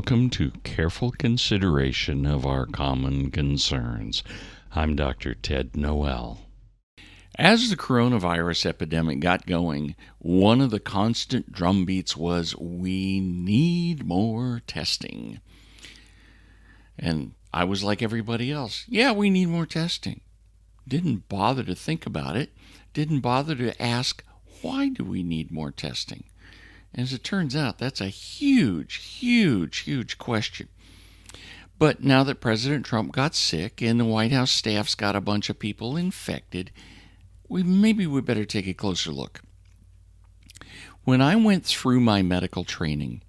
Welcome to Careful Consideration of Our Common Concerns. I'm Dr. Ted Noel. As the coronavirus epidemic got going, one of the constant drumbeats was, we need more testing. And I was like everybody else. Yeah, we need more testing. Didn't bother to think about it. Didn't bother to ask, why do we need more testing? As it turns out, that's a huge question. But now that President Trump got sick and the White House staff's got a bunch of people infected, we better take a closer look. When I went through my medical training,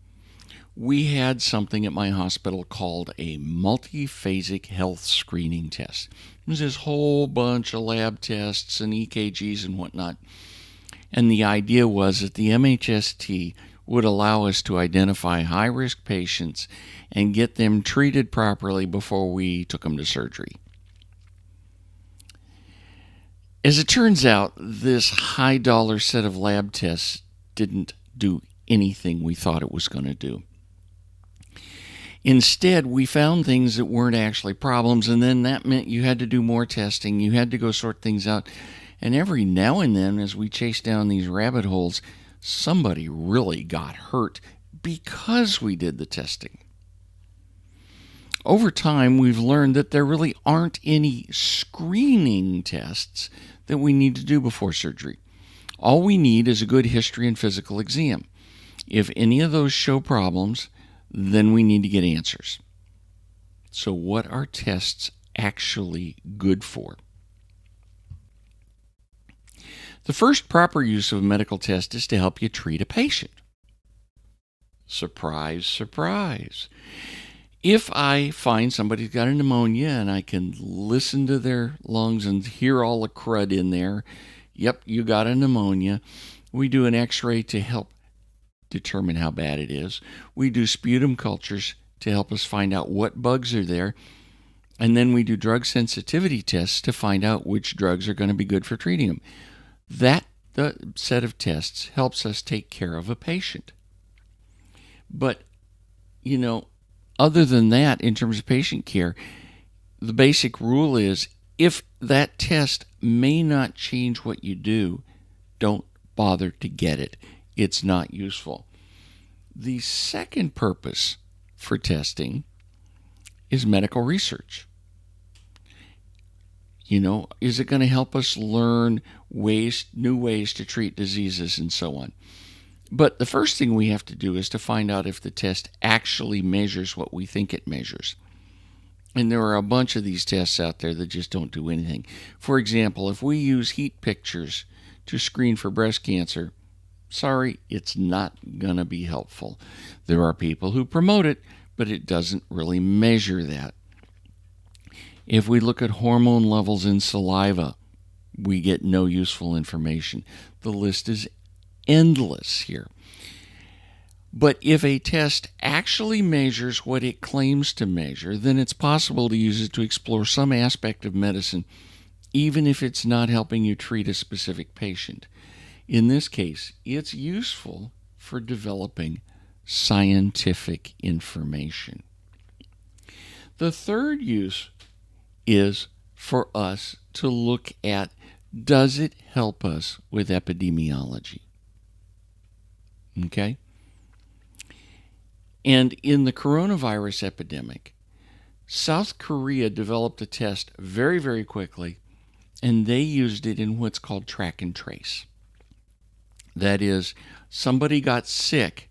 we had something at my hospital called a multiphasic health screening test. It was this whole bunch of lab tests and EKGs and whatnot. And the idea was that the MHST would allow us to identify high-risk patients and get them treated properly before we took them to surgery. As it turns out, this high-dollar set of lab tests didn't do anything we thought it was going to do. Instead, we found things that weren't actually problems, and then that meant you had to do more testing. You had to go sort things out. And every now and then, as we chase down these rabbit holes, somebody really got hurt because we did the testing. Over time, we've learned that there really aren't any screening tests that we need to do before surgery. All we need is a good history and physical exam. If any of those show problems, then we need to get answers. So what are tests actually good for? The first proper use of a medical test is to help you treat a patient. Surprise, surprise. If I find somebody's got a pneumonia and I can listen to their lungs and hear all the crud in there, yep, you got a pneumonia. We do an x-ray to help determine how bad it is. We do sputum cultures to help us find out what bugs are there. And then we do drug sensitivity tests to find out which drugs are going to be good for treating them. That set of tests helps us take care of a patient. But, other than that, in terms of patient care, the basic rule is if that test may not change what you do, don't bother to get it. It's not useful. The second purpose for testing is medical research. Is it going to help us learn new ways to treat diseases and so on? But the first thing we have to do is to find out if the test actually measures what we think it measures. And there are a bunch of these tests out there that just don't do anything. For example, if we use heat pictures to screen for breast cancer, sorry, it's not going to be helpful. There are people who promote it, but it doesn't really measure that. If we look at hormone levels in saliva, we get no useful information. The list is endless here. But if a test actually measures what it claims to measure, then it's possible to use it to explore some aspect of medicine, even if it's not helping you treat a specific patient. In this case, it's useful for developing scientific information. The third use is for us to look at, does it help us with epidemiology? Okay? And in the coronavirus epidemic, South Korea developed a test very, very quickly, and they used it in what's called track and trace. That is, somebody got sick,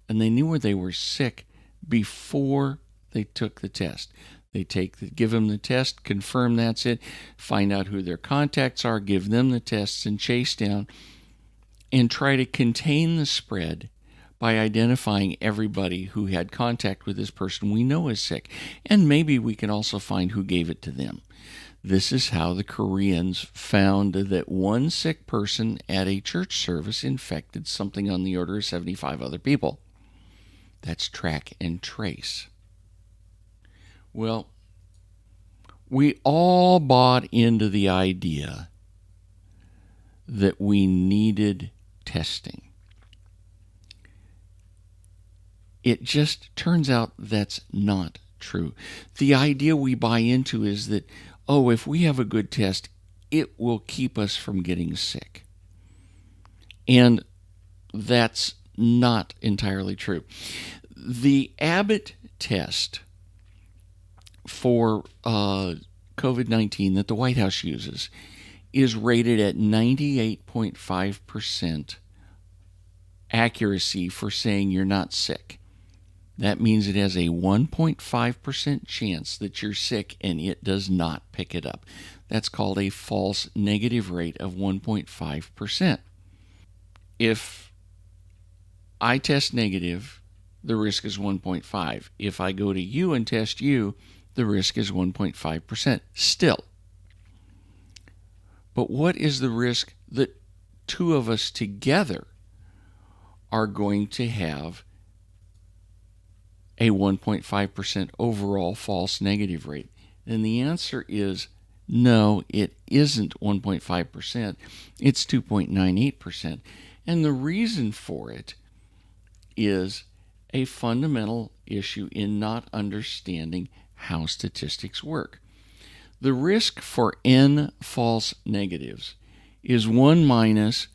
and they knew where they were sick before they took the test. They give them the test, confirm that's it, find out who their contacts are, give them the tests, and chase down and try to contain the spread by identifying everybody who had contact with this person we know is sick. And maybe we can also find who gave it to them. This is how the Koreans found that one sick person at a church service infected something on the order of 75 other people. That's track and trace. Well, we all bought into the idea that we needed testing. It just turns out that's not true. The idea we buy into is that, oh, if we have a good test, it will keep us from getting sick. And that's not entirely true. The Abbott test for COVID-19 that the White House uses is rated at 98.5% accuracy for saying you're not sick. That means it has a 1.5% chance that you're sick and it does not pick it up. That's called a false negative rate of 1.5%. If I test negative, the risk is 1.5. If I go to you and test you, the risk is 1.5% still. But what is the risk that two of us together are going to have a 1.5% overall false negative rate? And the answer is no, it isn't 1.5%. It's 2.98%. And the reason for it is a fundamental issue in not understanding how statistics work. The risk for n false negatives is 1 minus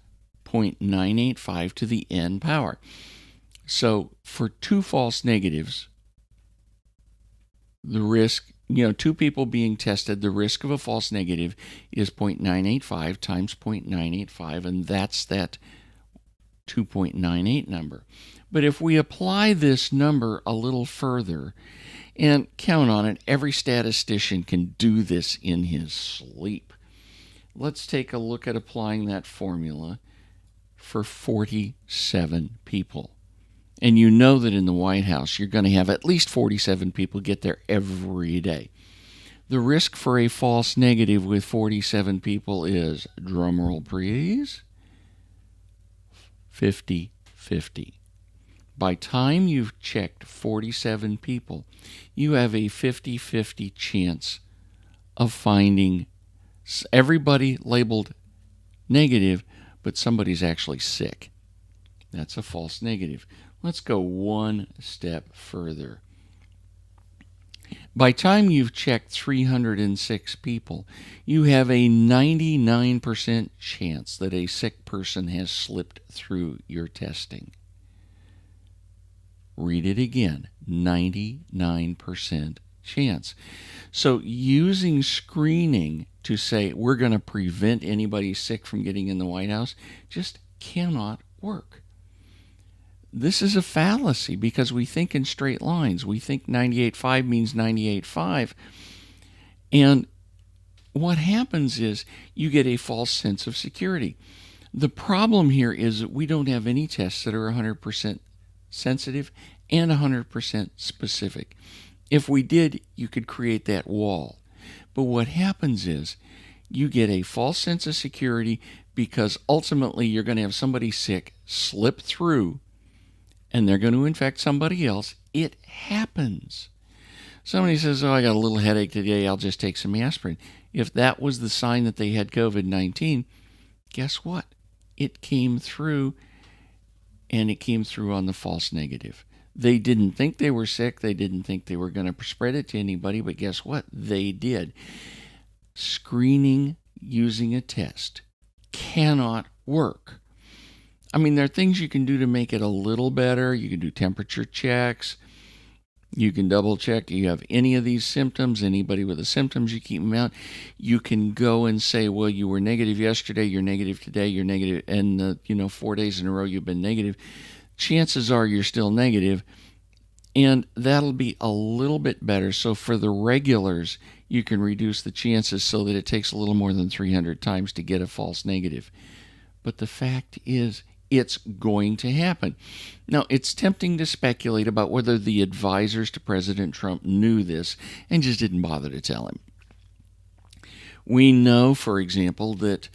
0.985 to the n power. So for two false negatives, the risk, two people being tested, the risk of a false negative is 0.985 times 0.985, and that's that 2.98 number. But if we apply this number a little further, and count on it, every statistician can do this in his sleep. Let's take a look at applying that formula for 47 people. And you know that in the White House, you're going to have at least 47 people get there every day. The risk for a false negative with 47 people is, drumroll please, 50-50. By time you've checked 47 people, you have a 50-50 chance of finding everybody labeled negative, but somebody's actually sick. That's a false negative. Let's go one step further. By time you've checked 306 people, you have a 99% chance that a sick person has slipped through your testing. Read it again, 99% chance. So using screening to say we're going to prevent anybody sick from getting in the White House just cannot work. This is a fallacy because we think in straight lines. We think 98.5 means 98.5. And what happens is you get a false sense of security. The problem here is that we don't have any tests that are 100% sensitive and 100% specific. If we did, you could create that wall. But what happens is you get a false sense of security because ultimately you're going to have somebody sick slip through and they're going to infect somebody else. It happens. Somebody says, oh, I got a little headache today, I'll just take some aspirin. If that was the sign that they had COVID-19, guess what? It came through, and it came through on the false negative. They didn't think they were sick. They didn't think they were going to spread it to anybody, but guess what? They did. Screening using a test cannot work. I mean, there are things you can do to make it a little better. You can do temperature checks. You can double check. You have any of these symptoms, anybody with the symptoms, you keep them out. You can go and say, well, you were negative yesterday, you're negative today, you're negative, and 4 days in a row you've been negative. Chances are you're still negative, and that'll be a little bit better. So for the regulars, you can reduce the chances so that it takes a little more than 300 times to get a false negative. But the fact is, it's going to happen. Now, it's tempting to speculate about whether the advisors to President Trump knew this and just didn't bother to tell him. We know, for example, that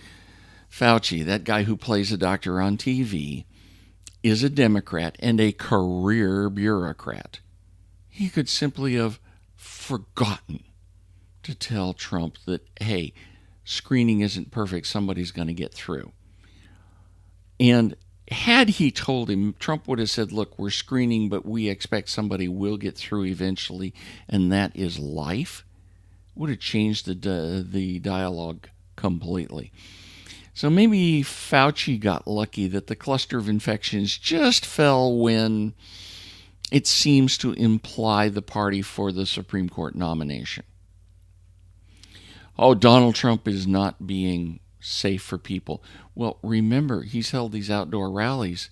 Fauci, that guy who plays a doctor on TV, is a Democrat and a career bureaucrat. He could simply have forgotten to tell Trump that, hey, screening isn't perfect, somebody's going to get through. And Had he told him, Trump would have said, look, we're screening, but we expect somebody will get through eventually, and that is life, would have changed the dialogue completely. So maybe Fauci got lucky that the cluster of infections just fell when it seems to imply the party for the Supreme Court nomination. Oh, Donald Trump is not being safe for people. Well, remember, he's held these outdoor rallies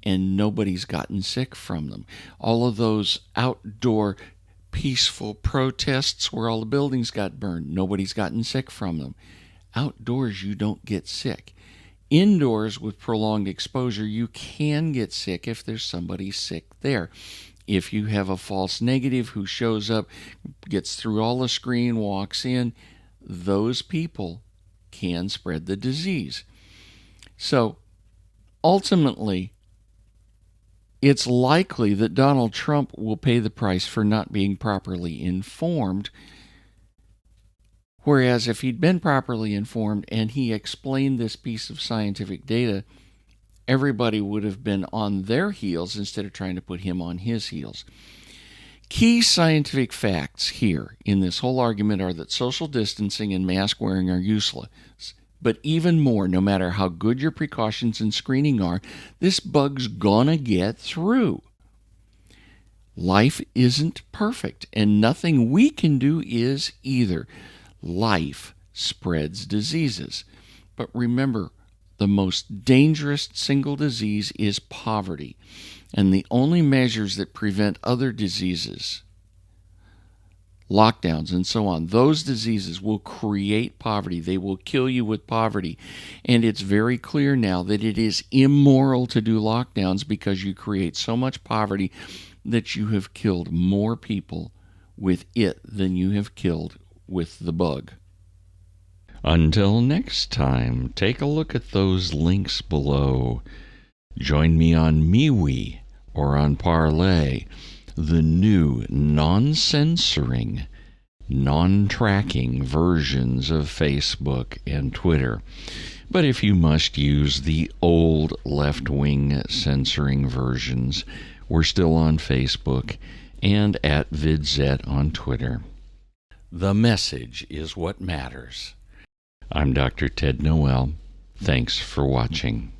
and nobody's gotten sick from them. All of those outdoor peaceful protests where all the buildings got burned, nobody's gotten sick from them. Outdoors, you don't get sick. Indoors, with prolonged exposure, you can get sick if there's somebody sick there. If you have a false negative who shows up, gets through all the screen, walks in, those people can spread the disease. So ultimately, it's likely that Donald Trump will pay the price for not being properly informed. Whereas if he'd been properly informed and he explained this piece of scientific data, everybody would have been on their heels instead of trying to put him on his heels. Key scientific facts here in this whole argument are that social distancing and mask wearing are useless. But even more, no matter how good your precautions and screening are, this bug's gonna get through. Life isn't perfect, and nothing we can do is either. Life spreads diseases. But remember, the most dangerous single disease is poverty. And the only measures that prevent other diseases, lockdowns and so on, those diseases will create poverty. They will kill you with poverty. And it's very clear now that it is immoral to do lockdowns because you create so much poverty that you have killed more people with it than you have killed with the bug. Until next time, take a look at those links below. Join me on MeWe or on Parler, the new non-censoring, non-tracking versions of Facebook and Twitter. But if you must use the old left-wing censoring versions, we're still on Facebook and at VidZet on Twitter. The message is what matters. I'm Dr. Ted Noel. Thanks for watching.